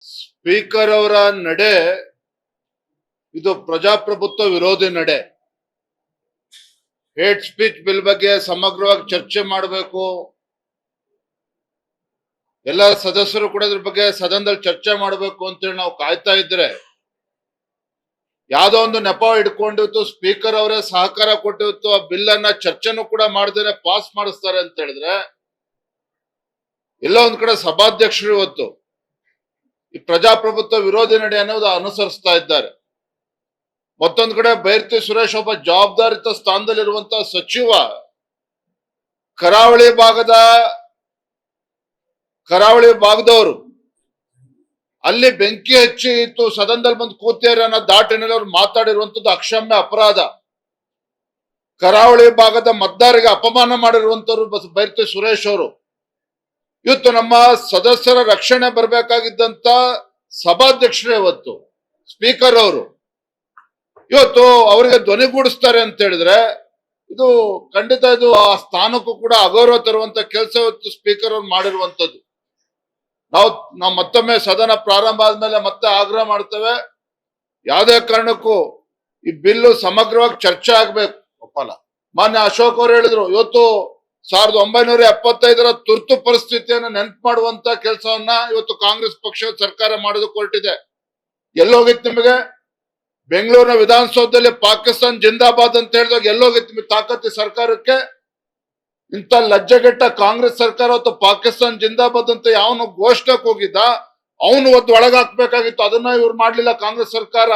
Speaker ಅವರ ನಡೆ ಇದು ಪ್ರಜಾಪ್ರಭುತ್ವ ವಿರೋಧಿ ನಡೆ. ಹೇಟ್ ಸ್ಪೀಚ್ ಬಿಲ್ ಬಗ್ಗೆ ಸಮಗ್ರವಾಗಿ ಚರ್ಚೆ ಮಾಡಬೇಕು. ಎಲ್ಲ ಸದಸ್ಯರು ಕೂಡ ಇದ್ರ ಬಗ್ಗೆ ಸದನದಲ್ಲಿ ಚರ್ಚೆ ಮಾಡಬೇಕು ಅಂತೇಳಿ ನಾವು ಕಾಯ್ತಾ ಇದ್ರೆ ಯಾವ್ದೋ ಒಂದು ನೆಪ ಹಿಡ್ಕೊಂಡಿತ್ತು, ಸ್ಪೀಕರ್ ಅವರೇ ಸಹಕಾರ ಕೊಟ್ಟಿತ್ತು, ಆ ಬಿಲ್ ಅನ್ನ ಚರ್ಚೆನೂ ಕೂಡ ಮಾಡದೇನೆ ಪಾಸ್ ಮಾಡಿಸ್ತಾರೆ ಅಂತ ಹೇಳಿದ್ರೆ ಎಲ್ಲೋ ಒಂದ್ ಕಡೆ ಸಭಾಧ್ಯಕ್ಷರು ಇವತ್ತು ಈ ಪ್ರಜಾಪ್ರಭುತ್ವ ವಿರೋಧಿ ನಡೆ ಅನ್ನೋದು ಅನುಸರಿಸ್ತಾ ಇದ್ದಾರೆ. ಮತ್ತೊಂದ್ ಕಡೆ ಬೈರತಿ ಸುರೇಶ್ ಒಬ್ಬ ಜವಾಬ್ದಾರಿತ ಸ್ಥಾನದಲ್ಲಿರುವಂತಹ ಸಚಿವ ಕರಾವಳಿ ಭಾಗದವರು ಅಲ್ಲಿ ಬೆಂಕಿ ಹಚ್ಚಿ ಇತ್ತು, ಸದನದಲ್ಲಿ ಬಂದು ಕೂತೇರಿ ಅನ್ನೋ ದಾಟಿನಲ್ಲಿ ಅವ್ರು ಮಾತಾಡಿರುವಂತದ್ದು ಅಕ್ಷಮ್ಯ ಅಪರಾಧ. ಕರಾವಳಿ ಭಾಗದ ಮತದಾರರಿಗೆ ಅಪಮಾನ ಮಾಡಿರುವಂತವ್ರು ಬೈರತಿ ಸುರೇಶ್ ಅವರು. ಇವತ್ತು ನಮ್ಮ ಸದಸ್ಯರ ರಕ್ಷಣೆ ಬರಬೇಕಾಗಿದ್ದಂತ ಸಭಾಧ್ಯಕ್ಷರೇ ಇವತ್ತು ಸ್ಪೀಕರ್ ಅವರು ಇವತ್ತು ಅವರಿಗೆ ಧ್ವನಿಗೂಡಿಸ್ತಾರೆ ಅಂತ ಹೇಳಿದ್ರೆ ಇದು ಖಂಡಿತ ಇದು ಆ ಸ್ಥಾನಕ್ಕೂ ಕೂಡ ಅಗೌರವ ತರುವಂತ ಕೆಲಸ ಇವತ್ತು ಸ್ಪೀಕರ್ ಅವ್ರು ಮಾಡಿರುವಂತದ್ದು. ನಾವು ಮತ್ತೊಮ್ಮೆ ಸದನ ಪ್ರಾರಂಭ ಆದ್ಮೇಲೆ ಮತ್ತೆ ಆಗ್ರಹ ಮಾಡ್ತೇವೆ, ಯಾವುದೇ ಕಾರಣಕ್ಕೂ ಈ ಬಿಲ್ಲು ಸಮಗ್ರವಾಗಿ ಚರ್ಚೆ ಆಗ್ಬೇಕು. ಒಪ್ಪಲ್ಲ. ಮಾನ್ಯ ಅಶೋಕ್ ಅವರು ಹೇಳಿದ್ರು, ಇವತ್ತು 1975ರ ತುರ್ತು ಪರಿಸ್ಥಿತಿಯನ್ನು ನೆನಪು ಮಾಡುವಂತ ಕೆಲಸವನ್ನ ಇವತ್ತು ಕಾಂಗ್ರೆಸ್ ಪಕ್ಷ ಸರ್ಕಾರ ಮಾಡೋದಕ್ಕೆ ಹೊರಟಿದೆ. ಎಲ್ಲೋಗಿತ್ತು ನಿಮಗೆ? ಬೆಂಗಳೂರಿನ ವಿಧಾನಸೌಧದಲ್ಲಿ ಪಾಕಿಸ್ತಾನ್ ಜಿಂದಾಬಾದ್ ಅಂತ ಹೇಳಿದಾಗ ಎಲ್ಲೋಗಿತ್ತು ನಿಮಗೆ ತಾಕತ್ತಿ ಸರ್ಕಾರಕ್ಕೆ? ಇಂಥ ಲಜ್ಜೆಗೆಟ್ಟ ಕಾಂಗ್ರೆಸ್ ಸರ್ಕಾರ ಅವತ್ತು ಪಾಕಿಸ್ತಾನ್ ಜಿಂದಾಬಾದ್ ಅಂತ ಯಾವನು ಘೋಷಣೆಗೆ ಹೋಗಿದ್ದ ಅವನು ಒದ್ದು ಒಳಗಾಕ್ಬೇಕಾಗಿತ್ತು. ಅದನ್ನ ಇವ್ರು ಮಾಡ್ಲಿಲ್ಲ ಕಾಂಗ್ರೆಸ್ ಸರ್ಕಾರ.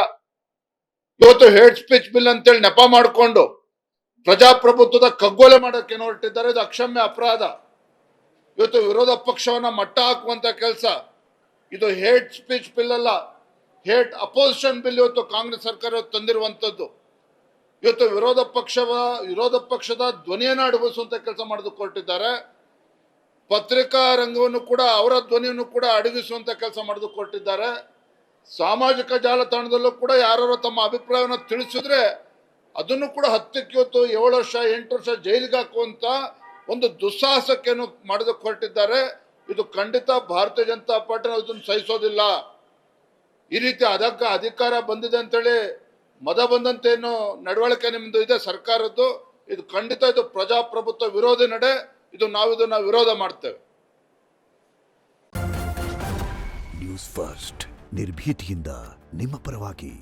ಇವತ್ತು ಹೇಟ್ ಸ್ಪೀಚ್ ಬಿಲ್ ಅಂತೇಳಿ ನೆಪ ಮಾಡಿಕೊಂಡು ಪ್ರಜಾಪ್ರಭುತ್ವದ ಕಗ್ಗೊಲೆ ಮಾಡಕ್ಕೆ ಹೊರಟಿದ್ದಾರೆ. ಇದು ಅಕ್ಷಮ್ಯ ಅಪರಾಧ. ಇವತ್ತು ವಿರೋಧ ಪಕ್ಷವನ್ನ ಮಟ್ಟ ಹಾಕುವಂತ ಕೆಲಸ ಇದು. ಹೇಟ್ ಸ್ಪೀಚ್ ಬಿಲ್ ಅಲ್ಲ, ಹೇಟ್ ಅಪೋಸಿಷನ್ ಬಿಲ್ ಇವತ್ತು ಕಾಂಗ್ರೆಸ್ ಸರ್ಕಾರ ತಂದಿರುವಂತದ್ದು. ಇವತ್ತು ವಿರೋಧ ಪಕ್ಷದ ಧ್ವನಿಯನ್ನು ಅಡಗಿಸುವಂತ ಕೆಲಸ ಮಾಡೋದಕ್ಕೆ ಹೊರಟಿದ್ದಾರೆ. ಪತ್ರಿಕಾ ರಂಗವನ್ನು ಕೂಡ ಅವರ ಧ್ವನಿಯನ್ನು ಕೂಡ ಅಡಗಿಸುವಂತ ಕೆಲಸ ಮಾಡೋದಕ್ಕೆ ಹೊರಟಿದ್ದಾರೆ. ಸಾಮಾಜಿಕ ಜಾಲತಾಣದಲ್ಲೂ ಕೂಡ ಯಾರು ತಮ್ಮ ಅಭಿಪ್ರಾಯವನ್ನು ತಿಳಿಸಿದ್ರೆ ಅದನ್ನು ಕೂಡ 10ಕ್ಕೆ 7 ವರ್ಷ 8 ವರ್ಷ ಜೈಲಿಗೆ ಹಾಕುವಂತ ಒಂದು ದುಸ್ಸಾಹಸಕ್ಕೇನು ಮಾಡೋದಕ್ಕೆ ಹೊರಟಿದ್ದಾರೆ. ಇದು ಖಂಡಿತ ಭಾರತೀಯ ಜನತಾ ಪಾರ್ಟಿ ಇದನ್ನು ಸಹಿಸೋದಿಲ್ಲ. ಈ ರೀತಿ ಅಧಿಕಾರ ಬಂದಿದೆ ಅಂತೇಳಿ ಮದ ಬಂದಂತೆ ಏನು ನಡವಳಿಕೆ ನಿಮ್ದು ಇದೆ ಸರ್ಕಾರದ್ದು, ಇದು ಖಂಡಿತ ಇದು ಪ್ರಜಾಪ್ರಭುತ್ವ ವಿರೋಧಿ ನಡೆ. ನಾವು ಇದನ್ನ ವಿರೋಧ ಮಾಡ್ತೇವೆ. ನ್ಯೂಸ್ ಫಸ್ಟ್ ನಿರ್ಭೀತಿಯಿಂದ ನಿಮ್ಮ ಪರವಾಗಿ.